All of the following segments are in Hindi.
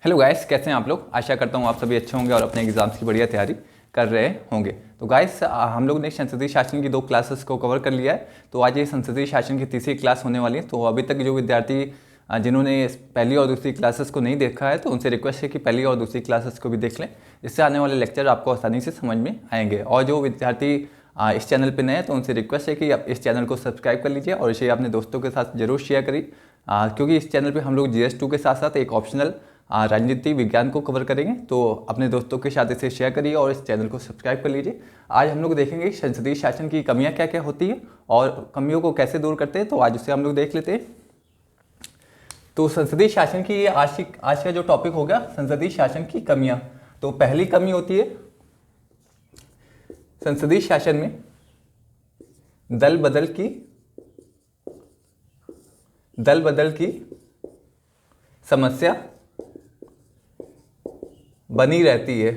हेलो गाइस, कैसे हैं आप लोग। आशा करता हूँ आप सभी अच्छे होंगे और अपने एग्जाम्स की बढ़िया तैयारी कर रहे होंगे। तो गाइस, हम लोग ने संसदीय शासन की 2 क्लासेस को कवर कर लिया है। तो आज ये संसदीय शासन की तीसरी क्लास होने वाली है। तो अभी तक जो विद्यार्थी जिन्होंने पहली और दूसरी क्लासेस को नहीं देखा है तो उनसे रिक्वेस्ट है कि पहली और दूसरी क्लासेस को भी देख लें। इससे आने वाले लेक्चर आपको आसानी से समझ में आएंगे। और जो विद्यार्थी इस चैनल पर नए हैं तो उनसे रिक्वेस्ट है कि आप इस चैनल को सब्सक्राइब कर लीजिए और इसे अपने दोस्तों के साथ जरूर शेयर करिए, क्योंकि इस चैनल पे हम लोग GS2 के साथ साथ एक ऑप्शनल राजनीति विज्ञान को कवर करेंगे। तो अपने दोस्तों के साथ इसे शेयर करिए और इस चैनल को सब्सक्राइब कर लीजिए। आज हम लोग देखेंगे संसदीय शासन की कमियां क्या क्या होती है और कमियों को कैसे दूर करते हैं। तो आज उसे हम लोग देख लेते हैं। तो संसदीय शासन की आज का जो टॉपिक होगा संसदीय शासन की कमियां। तो पहली कमी होती है संसदीय शासन में दल बदल की समस्या बनी रहती है।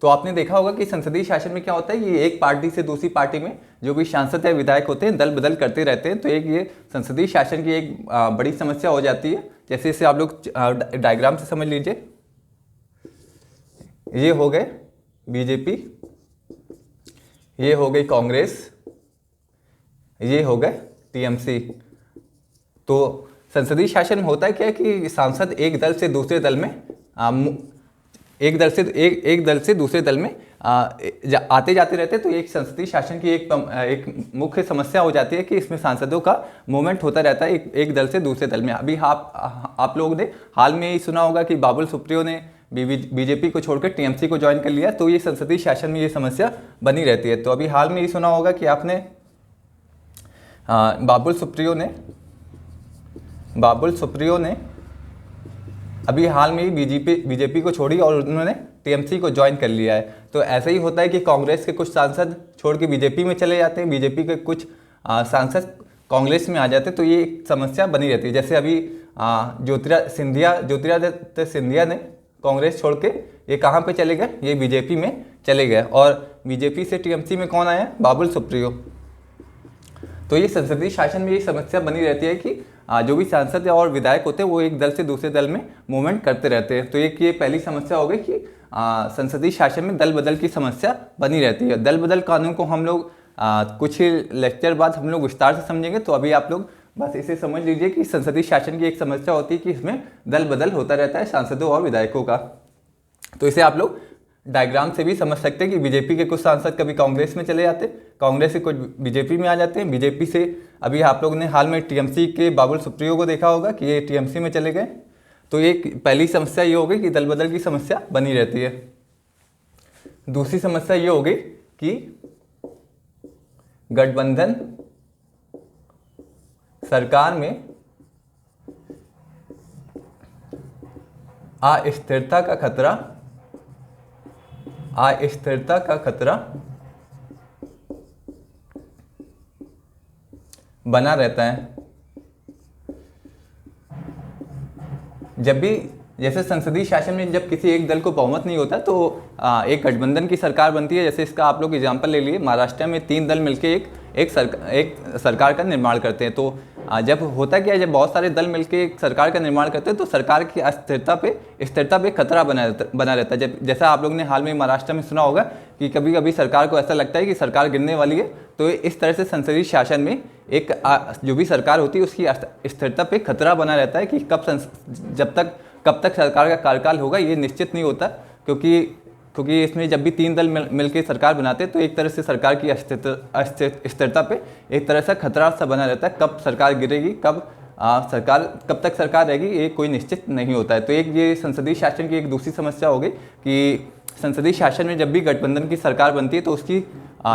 तो आपने देखा होगा कि संसदीय शासन में क्या होता है, ये एक पार्टी से दूसरी पार्टी में जो भी सांसद या विधायक होते हैं दल बदल करते रहते हैं। तो एक ये संसदीय शासन की एक बड़ी समस्या हो जाती है। जैसे इसे आप लोग डायग्राम से समझ लीजिए। ये हो गए बीजेपी, ये हो गई कांग्रेस, ये हो गए टीएमसी। तो संसदीय शासन में होता है क्या कि सांसद एक दल से दूसरे दल में एक दल से दूसरे दल में आते जाते रहते हैं। तो एक संसदीय शासन की एक मुख्य समस्या हो जाती है कि इसमें सांसदों का मूवमेंट होता रहता है एक दल से दूसरे दल में। अभी आप लोगों ने हाल में ही सुना होगा कि बाबुल सुप्रियो ने बीजेपी को छोड़कर टीएमसी को ज्वाइन कर लिया। तो ये संसदीय शासन में ये समस्या बनी रहती है। तो अभी हाल में ही सुना होगा कि आपने बाबुल सुप्रियो ने अभी हाल में ही बीजेपी को छोड़ी और उन्होंने टीएमसी को ज्वाइन कर लिया है। तो ऐसा ही होता है कि कांग्रेस के कुछ सांसद छोड़ के बीजेपी में चले जाते हैं, बीजेपी के कुछ सांसद कांग्रेस में आ जाते हैं। तो ये एक समस्या बनी रहती है। जैसे अभी ज्योतिरादित्य सिंधिया ने कांग्रेस छोड़ के ये कहाँ पे चले गए, ये बीजेपी में चले गए। और बीजेपी से टीएमसी में कौन आया, बाबुल सुप्रियो। तो ये संसदीय शासन में ये समस्या बनी रहती है कि जो भी सांसद और विधायक होते हैं वो एक दल से दूसरे दल में मूवमेंट करते रहते हैं। तो एक ये पहली समस्या हो गई कि संसदीय शासन में दल बदल की समस्या बनी रहती है। दल बदल कानून को हम लोग कुछ ही लेक्चर बाद हम लोग विस्तार से समझेंगे। तो अभी आप लोग बस इसे समझ लीजिए कि संसदीय शासन की एक समस्या होती है कि इसमें दल बदल होता रहता है सांसदों और विधायकों का। तो इसे आप लोग डायग्राम से भी समझ सकते हैं कि बीजेपी के कुछ सांसद कभी कांग्रेस में चले जाते, कांग्रेस से कुछ बीजेपी में आ जाते हैं, बीजेपी से अभी आप लोगों ने हाल में टीएमसी के बाबुल सुप्रियो को देखा होगा कि ये टीएमसी में चले गए। तो एक पहली समस्या ये हो गई कि दल बदल की समस्या बनी रहती है। दूसरी समस्या ये हो गई कि गठबंधन सरकार में अस्थिरता का खतरा बना रहता है। जब भी जैसे संसदीय शासन में जब किसी एक दल को बहुमत नहीं होता तो एक गठबंधन की सरकार बनती है। जैसे इसका आप लोग एग्जांपल ले लिए, महाराष्ट्र में 3 दल मिलकर एक सरकार का निर्माण करते हैं। तो जब होता क्या है, जब बहुत सारे दल मिलकर एक सरकार का निर्माण करते हैं तो सरकार की स्थिरता पे खतरा बना रहता है। जैसा आप लोग ने हाल में महाराष्ट्र में सुना होगा कि कभी कभी सरकार को ऐसा लगता है कि सरकार गिरने वाली है। तो इस तरह से संसदीय शासन में एक जो भी सरकार होती है उसकी स्थिरता पे खतरा बना रहता है कि कब तक सरकार का कार्यकाल होगा ये निश्चित नहीं होता। क्योंकि इसमें जब भी 3 दल मिलकर सरकार बनाते हैं तो एक तरह से सरकार की स्थिरता पे एक तरह से खतरा सा बना रहता है। कब सरकार गिरेगी, कब तक सरकार रहेगी, ये कोई निश्चित नहीं होता है। तो एक ये संसदीय शासन की एक दूसरी समस्या हो गई कि संसदीय शासन में जब भी गठबंधन की सरकार बनती है तो उसकी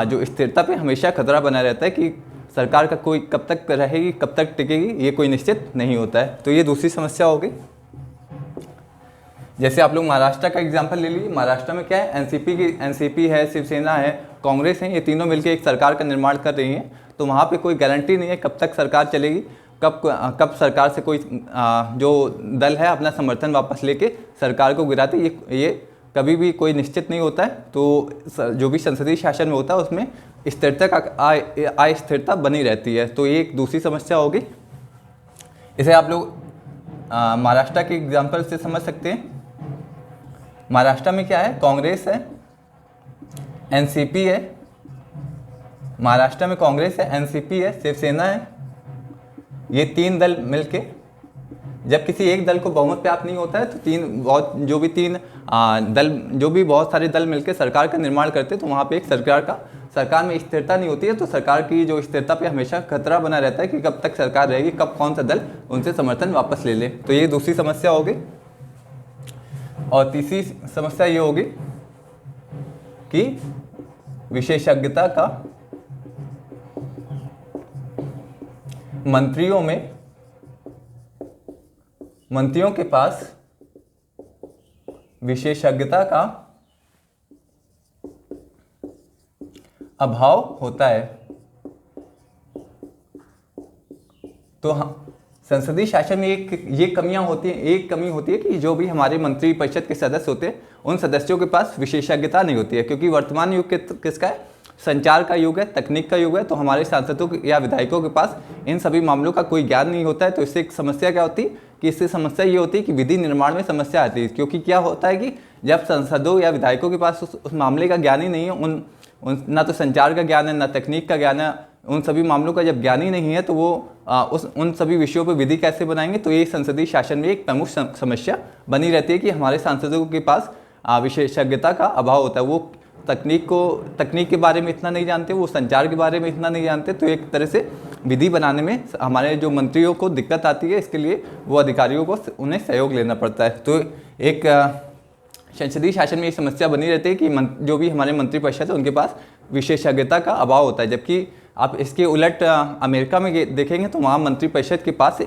जो स्थिरता पे हमेशा खतरा बना रहता है कि सरकार का कोई कब तक रहेगी, कब तक टिकेगी, ये कोई निश्चित नहीं होता है। तो ये दूसरी समस्या हो गई। जैसे आप लोग महाराष्ट्र का एग्जांपल ले लीजिए। महाराष्ट्र में क्या है, एनसीपी है, शिवसेना है, कांग्रेस है, ये तीनों मिलकर एक सरकार का निर्माण कर रही हैं। तो वहाँ पे कोई गारंटी नहीं है कब तक सरकार चलेगी, कब सरकार से कोई जो दल है अपना समर्थन वापस लेके सरकार को गिराते, ये कभी भी कोई निश्चित नहीं होता है। तो जो भी संसदीय शासन में होता है उसमें स्थिरता का अस्थिरता बनी रहती है। तो ये एक दूसरी समस्या होगी। इसे आप लोग महाराष्ट्र के एग्जाम्पल से समझ सकते हैं। महाराष्ट्र में क्या है, कांग्रेस है, एनसीपी है। महाराष्ट्र में कांग्रेस है, एनसीपी है, शिवसेना है। ये तीन दल मिलके, जब किसी एक दल को बहुमत प्राप्त नहीं होता है तो बहुत सारे दल मिलकर सरकार का निर्माण करते हैं, तो वहाँ पे एक सरकार में स्थिरता नहीं होती है। तो सरकार की जो स्थिरता पे हमेशा खतरा बना रहता है कि कब तक सरकार रहेगी, कब कौन सा दल उनसे समर्थन वापस ले ले। तो ये दूसरी समस्या होगी। और तीसरी समस्या ये होगी कि विशेषज्ञता का मंत्रियों के पास विशेषज्ञता का अभाव होता है। तो संसदीय शासन में ये कमियां होती हैं। एक कमी होती है कि जो भी हमारे मंत्री परिषद के सदस्य होते हैं उन सदस्यों के पास विशेषज्ञता नहीं होती है, क्योंकि वर्तमान युग किसका है, संचार का युग है, तकनीक का युग है। तो हमारे सांसदों या विधायकों के पास इन सभी मामलों का कोई ज्ञान नहीं होता है। तो इससे एक समस्या क्या होती है कि इससे समस्या ये होती है कि विधि निर्माण में समस्या आती है, क्योंकि क्या होता है कि जब सांसदों या विधायकों के पास उस मामले का ज्ञान ही नहीं है, ना तो संचार का ज्ञान है, ना तकनीक का ज्ञान है, उन सभी मामलों का जब ज्ञान ही नहीं है तो वो उन सभी विषयों पर विधि कैसे बनाएंगे। तो ये संसदीय शासन में एक प्रमुख समस्या बनी रहती है कि हमारे सांसदों के पास विशेषज्ञता का अभाव होता है। वो तकनीक के बारे में इतना नहीं जानते, वो संचार के बारे में इतना नहीं जानते। तो एक तरह से विधि बनाने में हमारे जो मंत्रियों को दिक्कत आती है। इसके लिए वो अधिकारियों को उन्हें सहयोग लेना पड़ता है। तो एक संसदीय शासन में ये समस्या बनी रहती है कि जो भी हमारे मंत्री परिषद है उनके पास विशेषज्ञता का अभाव होता है। जबकि आप इसके उलट अमेरिका में देखेंगे तो वहाँ मंत्री परिषद के पास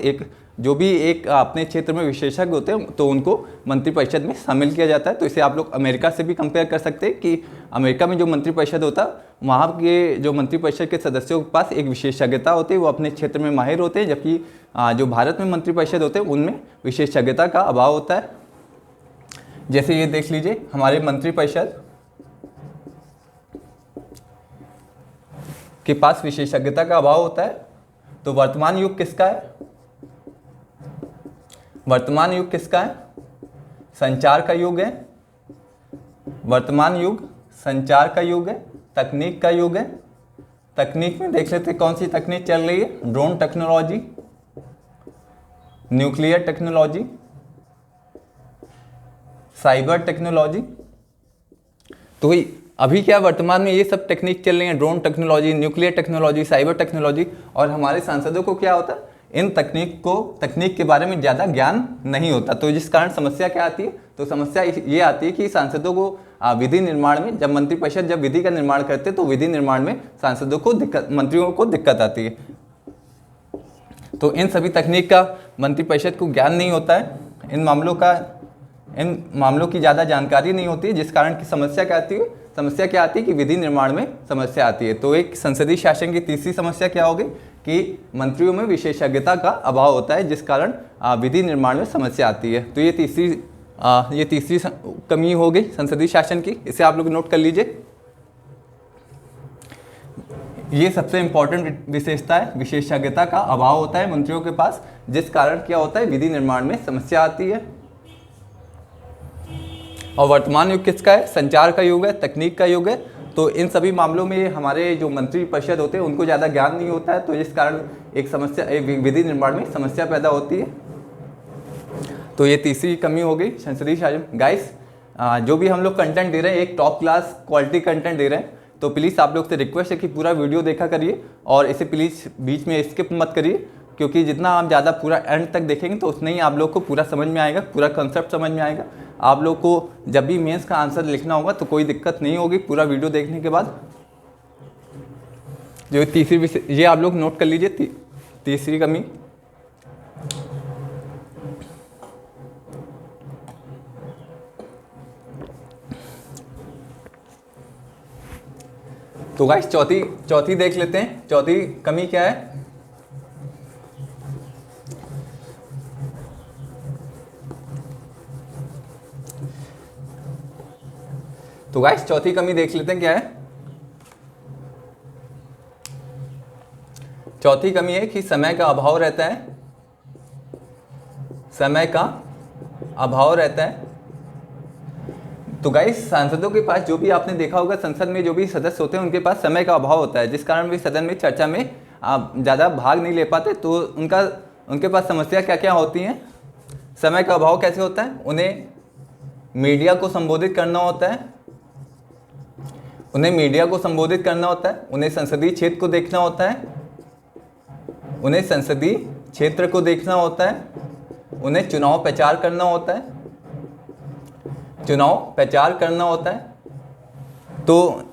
जो भी एक अपने क्षेत्र में विशेषज्ञ होते हैं तो उनको मंत्री परिषद में शामिल किया जाता है। तो इसे आप लोग अमेरिका से भी कंपेयर कर सकते हैं कि अमेरिका में जो मंत्री परिषद होता है वहाँ के जो मंत्री परिषद के सदस्यों के पास एक विशेषज्ञता होती है, वो अपने क्षेत्र में माहिर होते हैं। जबकि जो भारत में मंत्री परिषद होते हैं उनमें विशेषज्ञता का अभाव होता है। जैसे ये देख लीजिए, हमारे मंत्री परिषद के पास विशेषज्ञता का अभाव होता है। तो वर्तमान युग किसका है? वर्तमान युग किसका है? संचार का युग है। वर्तमान युग संचार का युग है, तकनीक का युग है। तकनीक में देख लेते हैं कौन सी तकनीक चल रही है। Drone technology, nuclear technology, cyber technology. तो अभी क्या वर्तमान में ये सब टेक्निक चल रही हैं, drone technology, nuclear technology, cyber technology. और हमारे सांसदों को क्या होता है, इन तकनीक के बारे में ज़्यादा ज्ञान नहीं होता। तो जिस कारण समस्या क्या आती है, तो समस्या ये आती है कि सांसदों को विधि निर्माण में, जब मंत्री परिषद जब विधि का निर्माण करते हैं तो विधि निर्माण में सांसदों को मंत्रियों को दिक्कत आती है। तो इन सभी तकनीक का मंत्री परिषद को ज्ञान नहीं होता है, इन मामलों की ज़्यादा जानकारी नहीं होती है, जिस कारण की समस्या क्या आती है, कि विधि निर्माण में समस्या आती है। तो एक संसदीय शासन की तीसरी समस्या क्या होगी कि मंत्रियों में विशेषज्ञता का अभाव होता है, जिस कारण विधि निर्माण में समस्या आती है। तो ये तीसरी कमी हो गई संसदीय शासन की, इसे आप लोग नोट कर लीजिए। ये सबसे इंपॉर्टेंट विशेषता है, विशेषज्ञता का अभाव होता है मंत्रियों के पास, जिस कारण क्या होता है, विधि निर्माण में समस्या आती है। और वर्तमान युग किसका है? संचार का युग है, तकनीक का युग है। तो इन सभी मामलों में हमारे जो मंत्री परिषद होते हैं उनको ज़्यादा ज्ञान नहीं होता है, तो इस कारण एक विधि निर्माण में समस्या पैदा होती है। तो ये तीसरी कमी हो गई संसदीय शासन। गाइस, जो भी हम लोग कंटेंट दे रहे हैं, एक टॉप क्लास क्वालिटी कंटेंट दे रहे हैं, तो प्लीज़ आप लोग से रिक्वेस्ट है कि पूरा वीडियो देखा करिए और इसे प्लीज़ बीच में स्किप मत करिए, क्योंकि जितना आप ज़्यादा पूरा एंड तक देखेंगे तो उतना ही आप लोग को पूरा समझ में आएगा, पूरा कंसेप्ट समझ में आएगा। आप लोग को जब भी मेंस का आंसर लिखना होगा तो कोई दिक्कत नहीं होगी पूरा वीडियो देखने के बाद। जो ये आप लोग नोट कर लीजिए, तीसरी कमी। तो गाइस चौथी देख लेते हैं। चौथी कमी क्या है? तो गाइस चौथी कमी देख लेते हैं क्या है। चौथी कमी है कि समय का अभाव रहता है। समय का अभाव रहता है। तो गाइस सांसदों के पास, जो भी आपने देखा होगा संसद में जो भी सदस्य होते हैं उनके पास समय का अभाव होता है, जिस कारण वे सदन में चर्चा में ज़्यादा भाग नहीं ले पाते। तो उनके पास समस्या क्या क्या होती हैं। समय का अभाव कैसे होता है, उन्हें मीडिया को संबोधित करना होता है, उन्हें संसदीय क्षेत्र को देखना होता है, उन्हें चुनाव प्रचार करना होता है। तो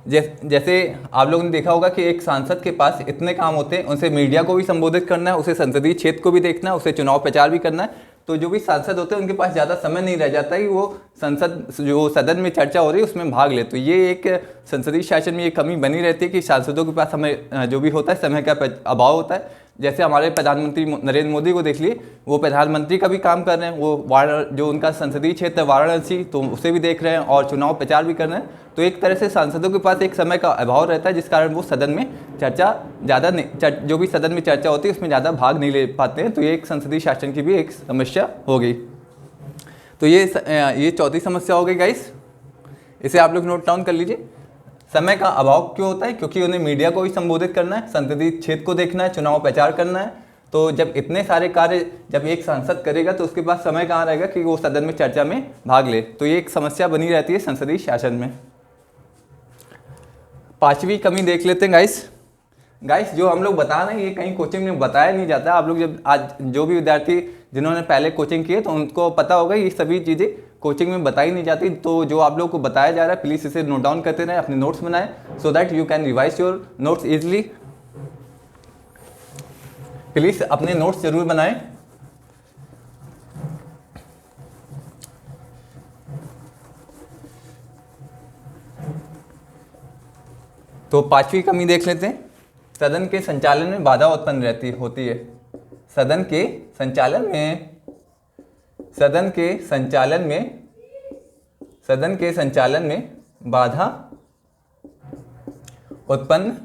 जैसे आप लोगों ने देखा होगा कि एक सांसद के पास इतने काम होते हैं, उनसे मीडिया को भी संबोधित करना है, उसे संसदीय क्षेत्र को भी देखना है, उसे चुनाव प्रचार भी करना है। तो जो भी सांसद होते हैं उनके पास ज़्यादा समय नहीं रह जाता कि वो सदन में चर्चा हो रही है उसमें भाग ले। तो ये एक संसदीय शासन में ये कमी बनी रहती है कि सांसदों के पास समय जो भी होता है समय का अभाव होता है। जैसे हमारे प्रधानमंत्री नरेंद्र मोदी को देख लिए, वो प्रधानमंत्री का भी काम कर रहे हैं, वो जो उनका संसदीय क्षेत्र है वाराणसी, तो उसे भी देख रहे हैं और चुनाव प्रचार भी कर रहे हैं। तो एक तरह से सांसदों के पास एक समय का अभाव रहता है, जिस कारण वो सदन में जो भी सदन में चर्चा होती है उसमें ज़्यादा भाग नहीं ले पाते हैं। तो ये एक संसदीय शासन की भी एक समस्या हो गई। तो ये चौथी समस्या हो गई गाइस, इसे आप लोग नोट डाउन कर लीजिए। समय का अभाव क्यों होता है, क्योंकि उन्हें मीडिया को भी संबोधित करना है, संसदीय क्षेत्र को देखना है, चुनाव प्रचार करना है। तो जब इतने सारे कार्य जब एक सांसद करेगा तो उसके पास समय कहाँ रहेगा कि वो सदन में चर्चा में भाग ले। तो ये एक समस्या बनी रहती है संसदीय शासन में। पांचवी कमी देख लेते हैं गाइस, जो हम लोग बता रहे हैं ये कहीं कोचिंग में बताया नहीं जाता। आप लोग जब आज जो भी विद्यार्थी जिन्होंने पहले कोचिंग की है तो उनको पता होगा ये सभी चीज़ें कोचिंग में बताई नहीं जाती। तो जो आप लोग को बताया जा रहा है प्लीज़ इसे नोट डाउन करते रहें, अपने नोट्स बनाएं, so that you can revise your notes easily. Please अपने नोट्स जरूर बनाएं। तो पांचवी कमी देख लेते हैं, सदन के संचालन में बाधा उत्पन्न होती है। सदन के संचालन में बाधा उत्पन्न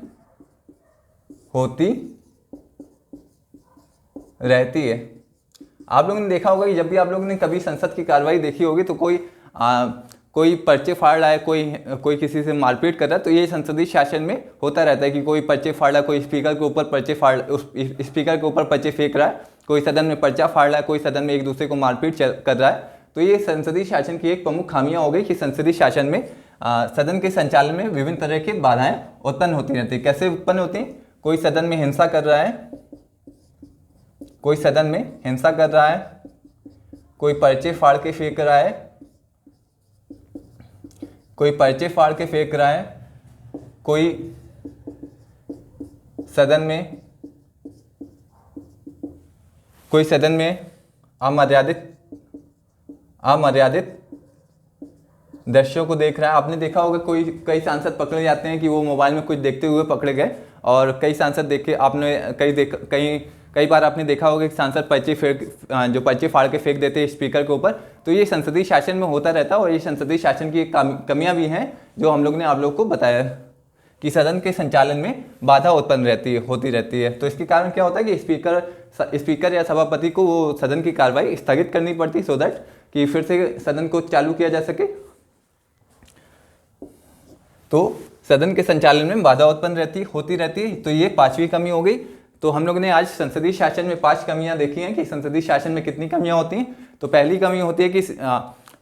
होती रहती है। आप लोगों ने देखा होगा कि जब भी आप लोगों ने कभी संसद की कार्रवाई देखी होगी तो कोई पर्चे फाड़ रहा है, कोई किसी से मारपीट कर रहा है, तो ये संसदीय शासन में होता रहता है कि कोई पर्चे फाड़ रहा है, कोई स्पीकर के ऊपर पर्चे फेंक रहा है, कोई सदन में पर्चा फाड़ रहा है, कोई सदन में एक दूसरे को मारपीट कर रहा है। तो ये संसदीय शासन की एक प्रमुख खामियां हो गई कि संसदीय शासन में सदन के संचालन में विभिन्न तरह की बाधाएं उत्पन्न होती रहती है। कैसे उत्पन्न होती हैं, कोई सदन में हिंसा कर रहा है, कोई पर्चे फाड़ के फेंक रहा है, कोई सदन में अमर्यादित दृश्यों को देख रहा है। आपने देखा होगा कई सांसद पकड़े जाते हैं कि वो मोबाइल में कुछ देखते हुए पकड़े गए, और कई सांसद देखे आपने कई बार आपने देखा होगा कि सांसद पर्चे फाड़ के फेंक देते हैं स्पीकर के ऊपर। तो ये संसदीय शासन में होता रहता है, और ये संसदीय शासन की कमियां भी हैं जो हम लोग ने आप लोग को बताया कि सदन के संचालन में बाधा उत्पन्न होती रहती है। तो इसके कारण क्या होता है कि स्पीकर या सभापति को वो सदन की कार्रवाई स्थगित करनी पड़ती, सो दैट कि फिर से सदन को चालू किया जा सके। तो सदन के संचालन में बाधा उत्पन्न होती रहती है। तो ये पांचवी कमी हो गई। तो हम लोग ने आज संसदीय शासन में 5 कमियां देखी हैं कि संसदीय शासन में कितनी कमियां होती हैं। तो पहली कमी होती है कि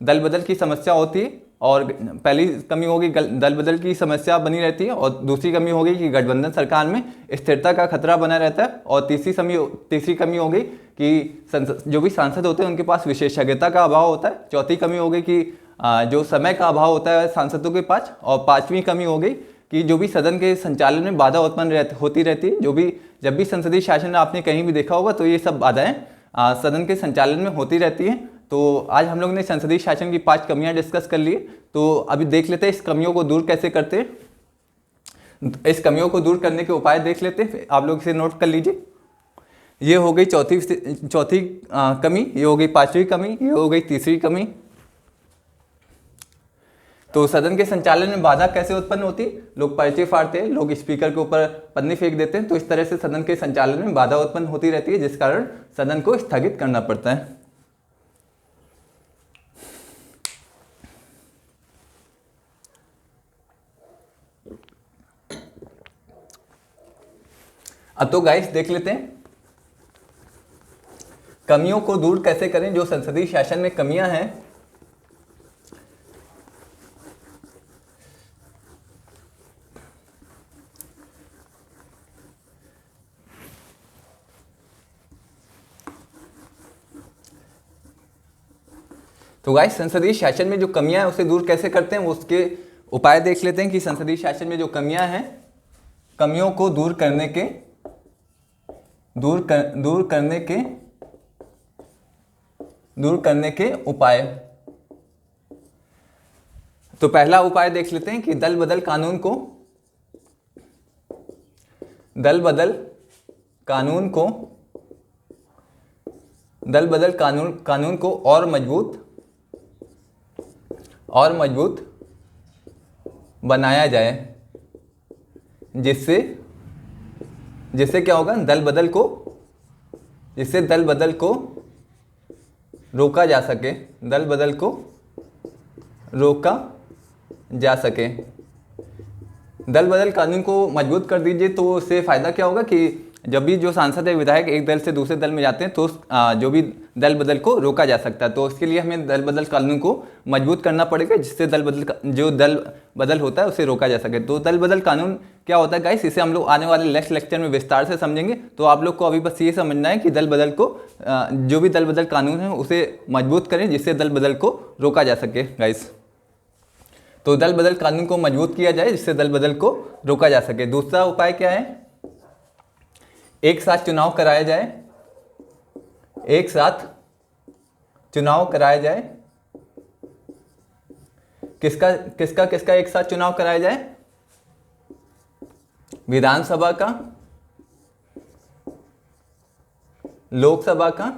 दल बदल की समस्या होती है, और पहली कमी होगी दल बदल की समस्या बनी रहती है, और दूसरी कमी होगी कि गठबंधन सरकार में स्थिरता का खतरा बना रहता है, और तीसरी कमी होगी कि जो भी सांसद होते हैं उनके पास विशेषज्ञता का अभाव होता है। चौथी कमी हो गई कि जो समय का अभाव होता है सांसदों के पास, और पांचवी कमी हो गई कि जो भी सदन के संचालन में बाधा उत्पन्न होती रहती है। जब भी संसदीय शासन आपने कहीं भी देखा होगा तो ये सब बाधाएं सदन के संचालन में होती रहती हैं। तो आज हम लोग ने संसदीय शासन की 5 कमियां डिस्कस कर ली। तो अभी देख लेते हैं इस कमियों को दूर कैसे करते हैं। इस कमियों को दूर करने के उपाय देख लेते हैं, आप लोग इसे नोट कर लीजिए। ये हो गई चौथी कमी, ये हो गई पांचवी कमी, ये हो गई तीसरी कमी। तो सदन के संचालन में बाधा कैसे उत्पन्न होती, लोग पर्चे फाड़ते हैं, लोग स्पीकर के ऊपर पन्नी फेंक देते हैं। तो इस तरह से सदन के संचालन में बाधा उत्पन्न होती रहती है, जिस कारण सदन को स्थगित करना पड़ता है। अब तो गाइस देख लेते हैं कमियों को दूर कैसे करें, जो संसदीय शासन में कमियां हैं। तो गाइस संसदीय शासन में जो कमियां हैं उसे दूर कैसे करते हैं, वो उसके उपाय देख लेते हैं कि संसदीय शासन में जो कमियां हैं, कमियों को दूर करने के उपाय। तो पहला उपाय देख लेते हैं कि दल बदल कानून को और मजबूत बनाया जाए, जिससे क्या होगा, दल बदल को रोका जा सके। दल बदल कानून को मजबूत कर दीजिए तो उससे फायदा क्या होगा कि जब भी जो सांसद या विधायक एक दल से दूसरे दल में जाते हैं तो जो भी दल बदल को रोका जा सकता है। तो उसके लिए हमें दल बदल कानून को मजबूत करना पड़ेगा, जिससे दल बदल होता है उसे रोका जा सके। तो दल बदल कानून क्या होता है गाइस, इसे हम लोग आने वाले नेक्स्ट लेक्चर में विस्तार से समझेंगे। तो आप लोग को अभी बस ये समझना है कि दल बदल को जो भी दल बदल कानून है उसे मजबूत करें, जिससे दल बदल को रोका जा सके गाइस। तो दल बदल कानून को मजबूत किया जाए जिससे दल बदल को रोका जा सके। दूसरा उपाय क्या है, एक साथ चुनाव कराया जाए। किसका एक साथ चुनाव कराया जाए, विधानसभा का, लोकसभा का,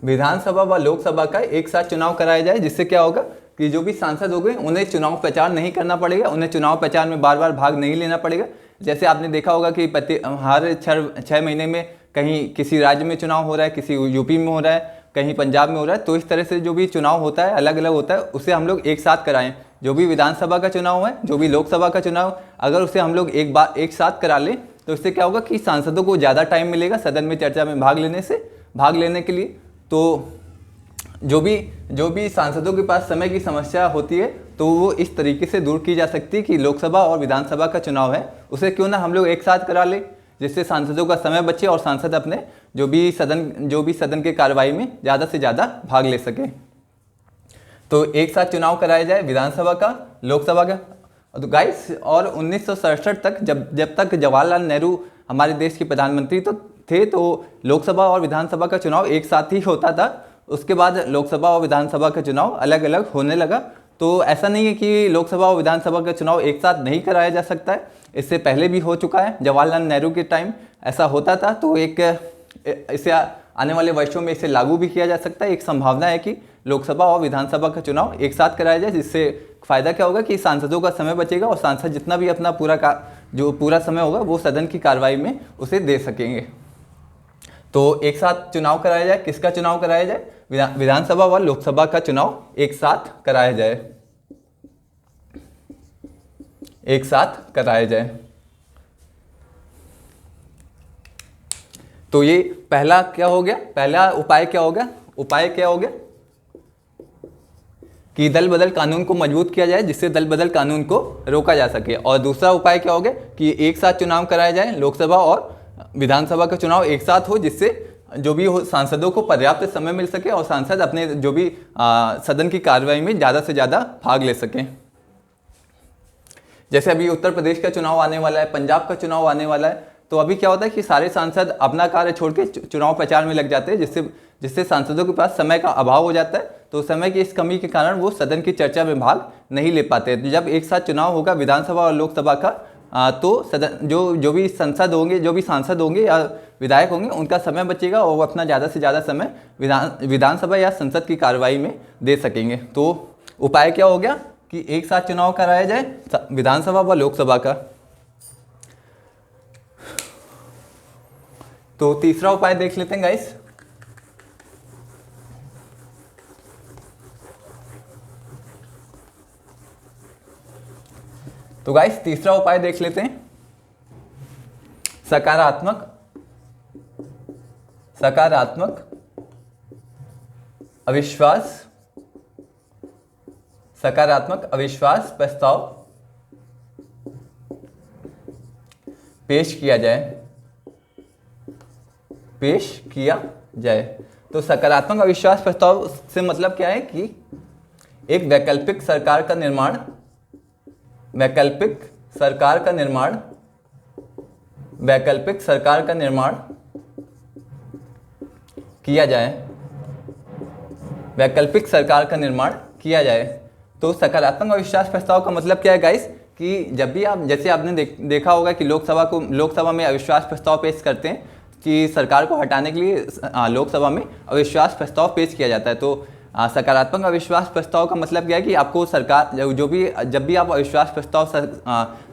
विधानसभा व लोकसभा का एक साथ चुनाव कराया जाए। जिससे क्या होगा कि जो भी सांसद हो गए उन्हें चुनाव प्रचार नहीं करना पड़ेगा, उन्हें चुनाव प्रचार में बार बार भाग नहीं लेना पड़ेगा। जैसे आपने देखा होगा कि हर 6 महीने में कहीं किसी राज्य में चुनाव हो रहा है, किसी यूपी में हो रहा है, कहीं पंजाब में हो रहा है। तो इस तरह से जो भी चुनाव होता है अलग अलग होता है, उसे हम लोग एक साथ कराएं। जो भी विधानसभा का चुनाव है, जो भी लोकसभा का चुनाव, अगर उसे हम लोग एक साथ करा लें तो इससे क्या होगा कि सांसदों को ज़्यादा टाइम मिलेगा सदन में चर्चा में भाग लेने के लिए। तो जो भी सांसदों के पास समय की समस्या होती है तो वो इस तरीके से दूर की जा सकती है कि लोकसभा और विधानसभा का चुनाव है उसे क्यों ना हम लोग एक साथ करा ले, जिससे सांसदों का समय बचे और सांसद अपने जो भी सदन के कार्रवाई में ज़्यादा से ज़्यादा भाग ले सके। तो एक साथ चुनाव कराया जाए विधानसभा का, लोकसभा का। तो गाइस और 1967 तक जब तक जवाहरलाल नेहरू हमारे देश के प्रधानमंत्री थे तो लोकसभा और विधानसभा का चुनाव एक साथ ही होता था। उसके बाद लोकसभा और विधानसभा का चुनाव अलग अलग होने लगा। तो ऐसा नहीं है कि लोकसभा और विधानसभा का चुनाव एक साथ नहीं कराया जा सकता है, इससे पहले भी हो चुका है। जवाहरलाल नेहरू के टाइम ऐसा होता था, तो इसे आने वाले वर्षों में इसे लागू भी किया जा सकता है। एक संभावना है कि लोकसभा और विधानसभा का चुनाव एक साथ कराया जाए, जिससे फ़ायदा क्या होगा कि सांसदों का समय बचेगा और सांसद जितना भी अपना पूरा समय होगा वो सदन की कार्रवाई में उसे दे सकेंगे। तो एक साथ चुनाव कराया जाए। किसका चुनाव कराया जाए, विधानसभा व लोकसभा का चुनाव एक साथ कराया जाए। तो ये पहला क्या हो गया, पहला उपाय क्या हो गया कि दल बदल कानून को मजबूत किया जाए, जिससे दल बदल कानून को रोका जा सके। और दूसरा उपाय क्या हो गया कि एक साथ चुनाव कराया जाए, लोकसभा और विधानसभा का चुनाव एक साथ हो, जिससे जो भी हो सांसदों को पर्याप्त समय मिल सके और सांसद अपने जो भी सदन की कार्रवाई में ज़्यादा से ज़्यादा भाग ले सकें। जैसे अभी उत्तर प्रदेश का चुनाव आने वाला है, पंजाब का चुनाव आने वाला है, तो अभी क्या होता है कि सारे सांसद अपना कार्य छोड़ के चुनाव प्रचार में लग जाते हैं, जिससे सांसदों के पास समय का अभाव हो जाता है। तो समय की इस कमी के कारण वो सदन की चर्चा में भाग नहीं ले पाते। जब एक साथ चुनाव होगा विधानसभा और लोकसभा का, तो सदन जो भी सांसद होंगे या विधायक होंगे, उनका समय बचेगा और वो अपना ज़्यादा से ज़्यादा समय विधानसभा या संसद की कार्रवाई में दे सकेंगे। तो उपाय क्या हो गया कि एक साथ चुनाव कराया जाए विधानसभा व लोकसभा का। तो तीसरा उपाय देख लेते हैं गाइस। तो गाइस तीसरा उपाय देख लेते हैं सकारात्मक अविश्वास प्रस्ताव पेश किया जाए। तो सकारात्मक अविश्वास प्रस्ताव से मतलब क्या है कि एक वैकल्पिक सरकार का निर्माण किया जाए। तो सकारात्मक अविश्वास प्रस्ताव का मतलब क्या है गाइस, कि जब भी आप, जैसे आपने देखा होगा कि लोकसभा में अविश्वास प्रस्ताव पेश करते हैं कि सरकार को हटाने के लिए लोकसभा में अविश्वास प्रस्ताव पेश किया जाता है। तो सकारात्मक अविश्वास प्रस्ताव का मतलब क्या है कि आपको सरकार जब भी आप अविश्वास प्रस्ताव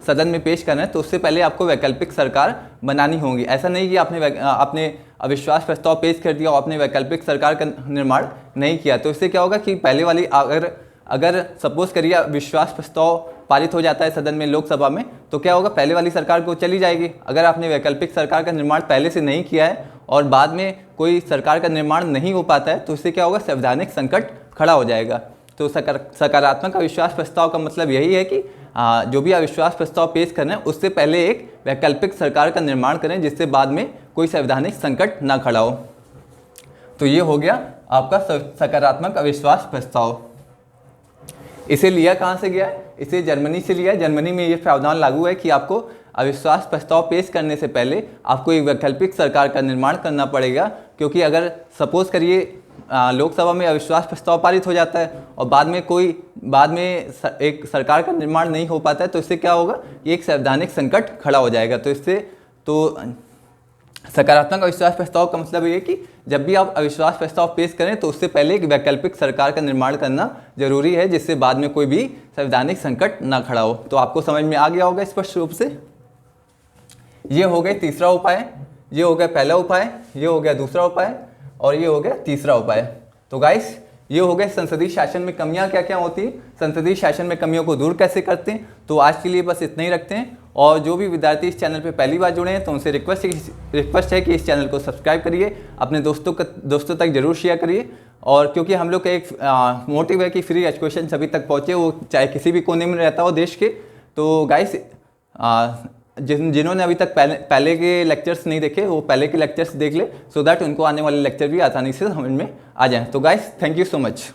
सदन में पेश कर रहे हैं तो उससे पहले आपको वैकल्पिक सरकार बनानी होगी। ऐसा नहीं कि आपने अविश्वास प्रस्ताव पेश कर दिया और आपने वैकल्पिक सरकार का निर्माण नहीं किया। तो इससे क्या होगा कि पहले वाली, अगर सपोज करिए विश्वास प्रस्ताव पारित हो जाता है सदन में, लोकसभा में, तो क्या होगा, पहले वाली सरकार को चली जाएगी। अगर आपने वैकल्पिक सरकार का निर्माण पहले से नहीं किया है और बाद में कोई सरकार का निर्माण नहीं हो पाता है तो इससे क्या होगा, संवैधानिक संकट खड़ा हो जाएगा। तो सकारात्मक अविश्वास प्रस्ताव का मतलब यही है कि जो भी अविश्वास प्रस्ताव पेश करना है उससे पहले एक वैकल्पिक सरकार का निर्माण करें जिससे बाद में कोई संवैधानिक संकट ना खड़ा हो। तो ये हो गया आपका सकारात्मक अविश्वास प्रस्ताव। इसे लिया कहाँ से गया है? इसे जर्मनी से लिया है। जर्मनी में ये प्रावधान लागू है कि आपको अविश्वास प्रस्ताव पेश करने से पहले आपको एक वैकल्पिक सरकार का निर्माण करना पड़ेगा, क्योंकि अगर सपोज करिए लोकसभा में अविश्वास प्रस्ताव पारित हो जाता है और बाद में एक सरकार का निर्माण नहीं हो पाता है तो इससे क्या होगा, एक संवैधानिक संकट खड़ा हो जाएगा। तो सकारात्मक अविश्वास प्रस्ताव का मतलब ये है कि जब भी आप अविश्वास प्रस्ताव पेश करें तो उससे पहले एक वैकल्पिक सरकार का निर्माण करना जरूरी है जिससे बाद में कोई भी संवैधानिक संकट ना खड़ा हो। तो आपको समझ में आ गया होगा स्पष्ट रूप से। ये हो गया तीसरा उपाय, ये हो गया पहला उपाय, ये हो गया दूसरा उपाय और ये हो गया तीसरा उपाय। तो गाइस ये हो गए संसदीय शासन में कमियां क्या क्या होती हैं, संसदीय शासन में कमियों को दूर कैसे करते हैं। तो आज के लिए बस इतना ही रखते हैं और जो भी विद्यार्थी इस चैनल पे पहली बार जुड़े हैं तो उनसे रिक्वेस्ट है कि इस चैनल को सब्सक्राइब करिए, अपने दोस्तों तक जरूर शेयर करिए। और क्योंकि हम लोग का एक मोटिव है कि फ्री एजुकेशन सभी तक पहुँचे, वो चाहे किसी भी कोने में रहता हो देश के। तो गाइस जिन्होंने अभी तक पहले के लेक्चर्स नहीं देखे वो पहले के लेक्चर्स देख ले, सो दैट उनको आने वाले लेक्चर भी आसानी से समझ में आ जाए। तो guys thank you so much.